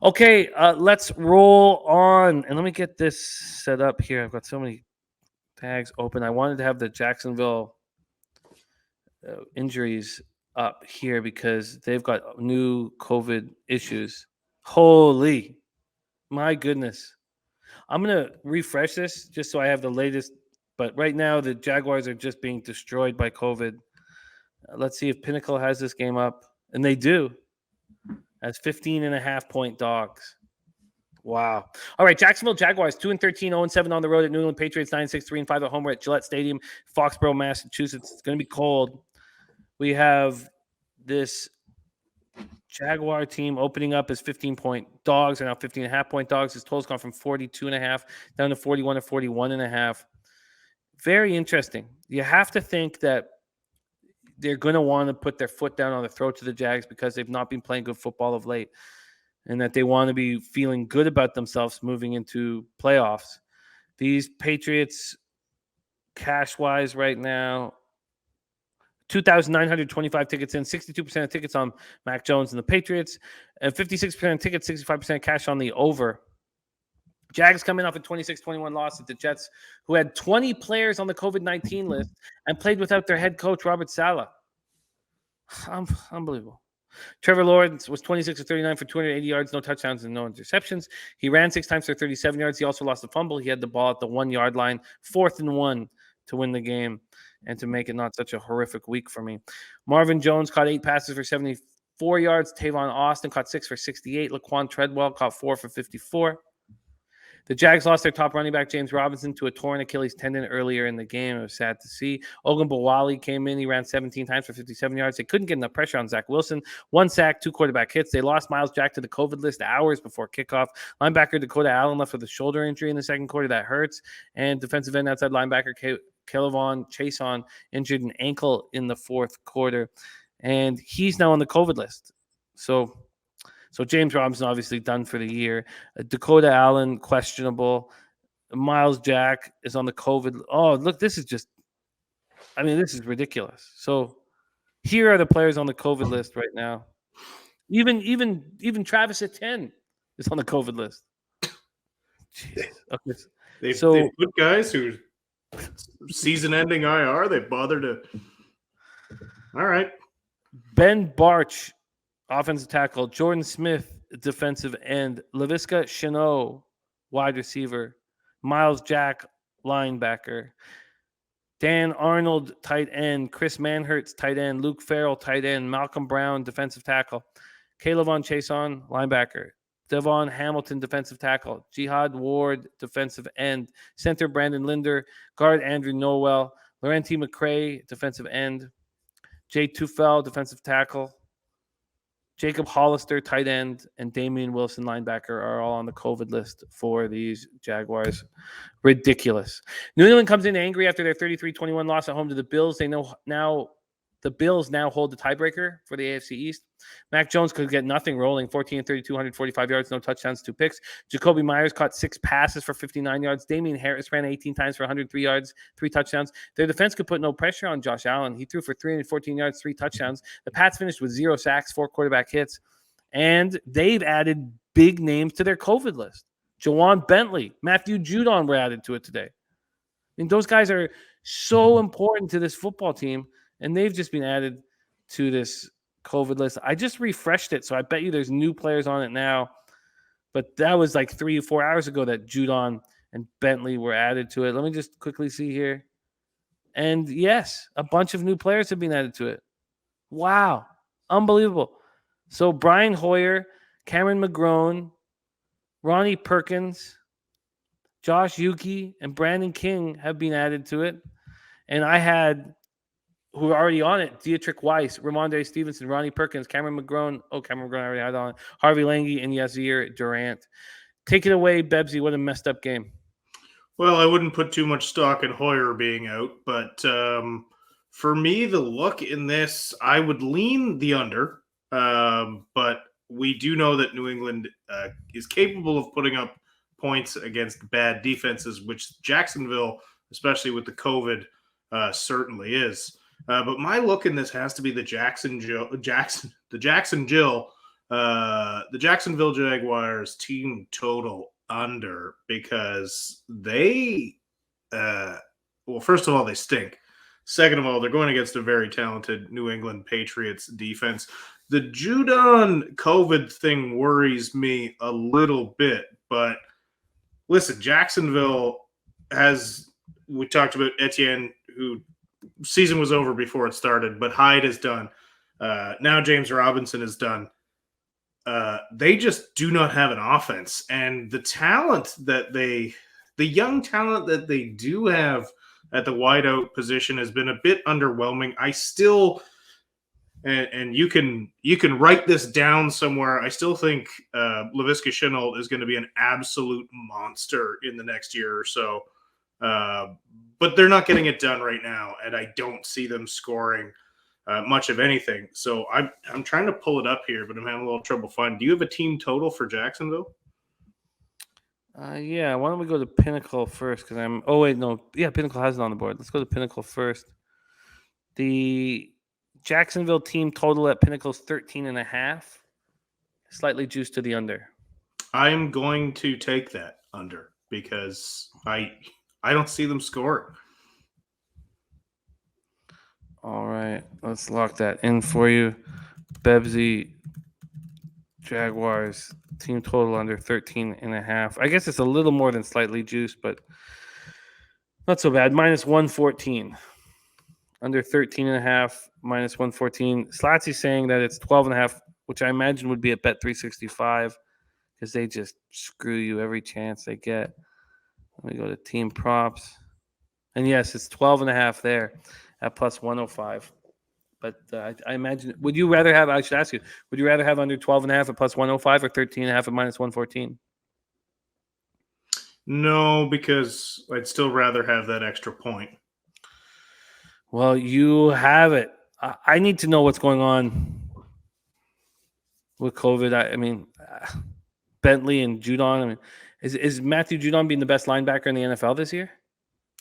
Okay, let's roll on. And let me get this set up here. I've got so many tags open. I wanted to have the Jacksonville injuries up here because they've got new COVID issues. Holy, my goodness. I'm going to refresh this just so I have the latest. But right now, the Jaguars are just being destroyed by COVID. Let's see if Pinnacle has this game up. And they do. As 15.5-point dogs. Wow. All right, Jacksonville Jaguars 2-13, 0-7 on the road at New England Patriots 9-6, 3-5 at home. We're at Gillette Stadium, Foxborough, Massachusetts. It's going to be cold. We have this Jaguar team opening up as 15-point dogs. Are now 15.5-point dogs. His total's gone from 42.5 down to 41 to 41.5. Very interesting. You have to think that they're going to want to put their foot down on the throat to the Jags because they've not been playing good football of late, and that they want to be feeling good about themselves moving into playoffs. These Patriots, cash-wise right now, 2,925 tickets in, 62% of tickets on Mac Jones and the Patriots, and 56% of tickets, 65% cash on the over. Jags coming off a 26-21 loss at the Jets, who had 20 players on the COVID-19 list and played without their head coach, Robert Saleh. Unbelievable. Trevor Lawrence was 26 of 39 for 280 yards, no touchdowns and no interceptions. He ran 6 times for 37 yards. He also lost a fumble. He had the ball at the 1-yard line, 4th and 1 to win the game and to make it not such a horrific week for me. Marvin Jones caught 8 passes for 74 yards. Tavon Austin caught 6 for 68. Laquan Treadwell caught 4 for 54. The Jags lost their top running back, James Robinson, to a torn Achilles tendon earlier in the game. It was sad to see. Ogunbowale came in. He ran 17 times for 57 yards. They couldn't get enough pressure on Zach Wilson. 1 sack, 2 quarterback hits. They lost Miles Jack to the COVID list hours before kickoff. Linebacker Dakota Allen left with a shoulder injury in the second quarter. That hurts. And defensive end outside linebacker Kelvon Chason injured an ankle in the fourth quarter. And he's now on the COVID list. So James Robinson obviously done for the year. Dakota Allen, questionable. Miles Jack is on the COVID. Oh, look, this is ridiculous. So here are the players on the COVID list right now. Even Travis Etienne is on the COVID list. Jeez. Okay. They put guys who season-ending IR. They bother to. All right. Ben Barch, offensive tackle. Jordan Smith, defensive end. Laviska Shenault, wide receiver. Miles Jack, linebacker. Dan Arnold, tight end. Chris Manhertz, tight end. Luke Farrell, tight end. Malcolm Brown, defensive tackle. Caleb Chason, linebacker. Devon Hamilton, defensive tackle. Jihad Ward, defensive end. Center Brandon Linder. Guard Andrew Nowell. Laurenti McCray, defensive end. Jay Tufel, defensive tackle. Jacob Hollister, tight end, and Damian Wilson, linebacker, are all on the COVID list for these Jaguars. Ridiculous. New England comes in angry after their 33-21 loss at home to the Bills. They know now the Bills now hold the tiebreaker for the AFC East. Mac Jones could get nothing rolling, 14-32, 145 yards, no touchdowns, 2 picks. Jacoby Myers caught 6 passes for 59 yards. Damian Harris ran 18 times for 103 yards, 3 touchdowns. Their defense could put no pressure on Josh Allen. He threw for 314 yards, 3 touchdowns. The Pats finished with 0 sacks, 4 quarterback hits. And they've added big names to their COVID list. Jawan Bentley, Matthew Judon were added to it today. I mean, those guys are so important to this football team, and they've just been added to this COVID list. I just refreshed it, so I bet you there's new players on it now. But that was like 3 or 4 hours ago that Judon and Bentley were added to it. Let me just quickly see here. And yes, a bunch of new players have been added to it. Wow. Unbelievable. So Brian Hoyer, Cameron McGrone, Ronnie Perkins, Josh Yuki, and Brandon King have been added to it. And I had, who are already on it, Dietrich Weiss, Ramondre Stevenson, Ronnie Perkins, Cameron McGrone. Oh, Cameron McGrone I already had on. Harvey Lange and Yazir Durant. Take it away, Bebsie. What a messed up game. Well, I wouldn't put too much stock in Hoyer being out, but for me, the look in this, I would lean the under. But we do know that New England is capable of putting up points against bad defenses, which Jacksonville, especially with the COVID, certainly is. But my look in this has to be the Jackson Jill The Jacksonville Jaguars team total under because they, well, first of all, they stink. Second of all, they're going against a very talented New England Patriots defense. The Judon COVID thing worries me a little bit, but listen, Jacksonville has, we talked about Etienne, who season was over before it started, but Hyde is done. Now James Robinson is done. They just do not have an offense, and the young talent that they do have at the wideout position has been a bit underwhelming. I still, and you can write this down somewhere. I still think Laviska Shenault is going to be an absolute monster in the next year or so, but they're not getting it done right now, and I don't see them scoring much of anything. So I'm trying to pull it up here, but I'm having a little trouble finding. Do you have a team total for Jacksonville? Yeah, why don't we go to Pinnacle first? Because I'm. Oh wait, no. Yeah, Pinnacle has it on the board. Let's go to Pinnacle first. The Jacksonville team total at Pinnacle's 13.5, slightly juiced to the under. I'm going to take that under because I don't see them scoring. All right, let's lock that in for you. Bebsie Jaguars team total under 13.5. I guess it's a little more than slightly juiced, but not so bad. Minus 114. Under 13.5, minus 114. Slatsy's saying that it's 12.5, which I imagine would be at Bet365 because they just screw you every chance they get. Let me go to team props. And yes, it's 12.5 there at plus 105. But I imagine, would you rather have, I should ask you, would you rather have under 12.5 at plus 105 or 13.5 at minus 114? No, because I'd still rather have that extra point. Well, you have it. I need to know what's going on with COVID. I mean, Bentley and Judon. I mean, is Matthew Judon being the best linebacker in the NFL this year?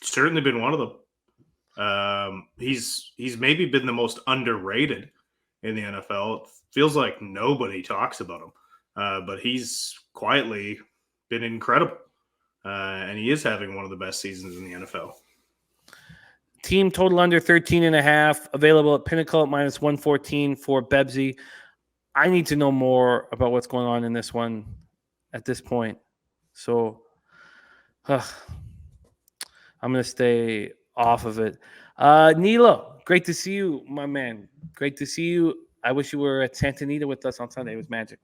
Certainly been one of them. He's maybe been the most underrated in the NFL. It feels like nobody talks about him, but he's quietly been incredible, and he is having one of the best seasons in the NFL. Team total under 13.5, available at Pinnacle at minus 114 for Bebsie. I need to know more about what's going on in this one at this point. So I'm going to stay off of it. Nilo, great to see you, my man. Great to see you. I wish you were at Santa Anita with us on Sunday. It was magic.